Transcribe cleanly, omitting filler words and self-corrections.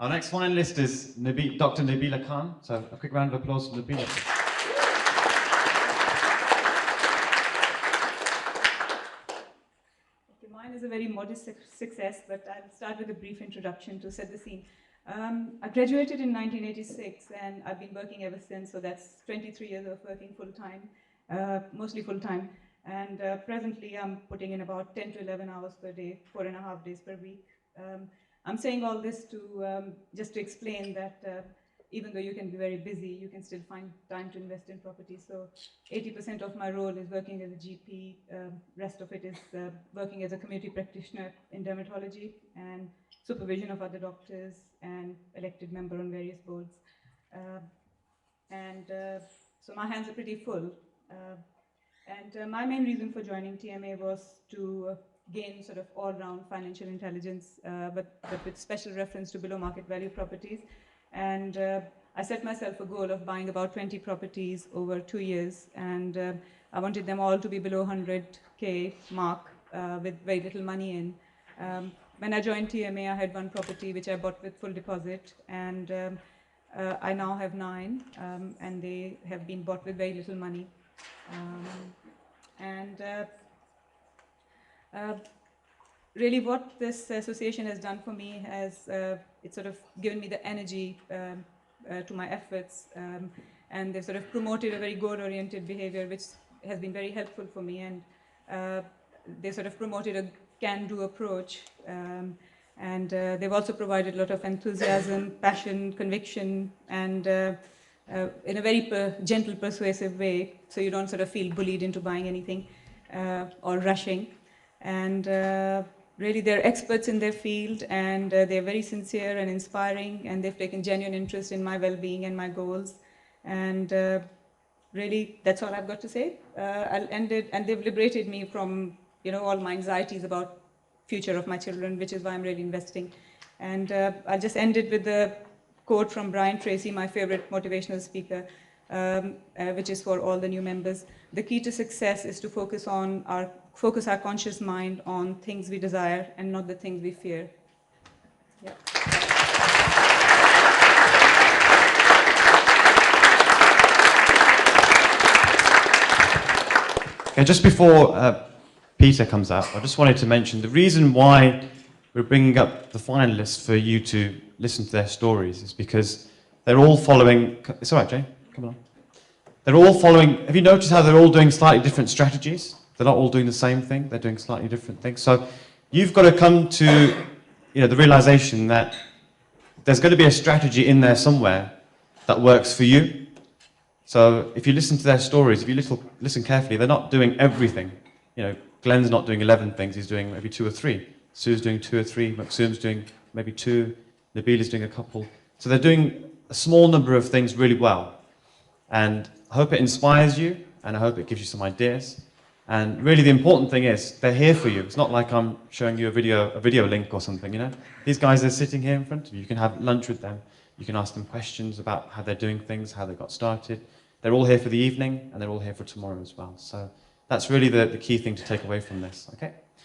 Our next finalist is Dr. Nabila Khan. So a quick round of applause for Nabila. Okay, mine is a very modest success, but I'll start with a brief introduction to set the scene. I graduated in 1986, and I've been working ever since, so that's 23 years of working full-time, mostly full-time. And presently, I'm putting in about 10 to 11 hours per day, 4.5 days per week. I'm saying all this to just to explain that even though you can be very busy, you can still find time to invest in property. So 80% of my role is working as a GP, rest of it is working as a community practitioner in dermatology and supervision of other doctors and elected member on various boards. So my hands are pretty full. My main reason for joining TMA was to gain sort of all-round financial intelligence, but with special reference to below-market value properties. And I set myself a goal of buying about 20 properties over 2 years, and I wanted them all to be below 100K mark with very little money in. When I joined TMA, I had 1 property which I bought with full deposit, and I now have 9, and they have been bought with very little money. Really what this association has done for me has it's sort of given me the energy to my efforts, and they've sort of promoted a very goal-oriented behavior which has been very helpful for me, and they sort of promoted a can-do approach, and they've also provided a lot of enthusiasm, passion, conviction, and in a very gentle, persuasive way, so you don't sort of feel bullied into buying anything or rushing. And really, they're experts in their field, and they're very sincere and inspiring, and they've taken genuine interest in my well-being and my goals. And really, that's all I've got to say. I'll end it, and they've liberated me from, all my anxieties about future of my children, which is why I'm really investing. And I'll just end it with the quote from Brian Tracy, my favorite motivational speaker, which is for all the new members. The key to success is to focus our conscious mind on things we desire and not the things we fear. Yeah. Okay, just before Peter comes up, I just wanted to mention the reason why we're bringing up the finalists for you to listen to their stories is because they're all following. It's all right, Jay. Come on. They're all following. Have you noticed how they're all doing slightly different strategies? They're not all doing the same thing. They're doing slightly different things. So you've got to come to, the realization that there's going to be a strategy in there somewhere that works for you. So if you listen to their stories, if you listen carefully, they're not doing everything. Glenn's not doing 11 things. He's doing maybe 2 or 3. Sue's doing 2 or 3. Maksum's doing maybe 2. Nabila's doing a couple. So they're doing a small number of things really well. And I hope it inspires you, and I hope it gives you some ideas. And really the important thing is, they're here for you. It's not like I'm showing you a video link or something, These guys are sitting here in front of you. You can have lunch with them. You can ask them questions about how they're doing things, how they got started. They're all here for the evening, and they're all here for tomorrow as well. So that's really the key thing to take away from this, okay?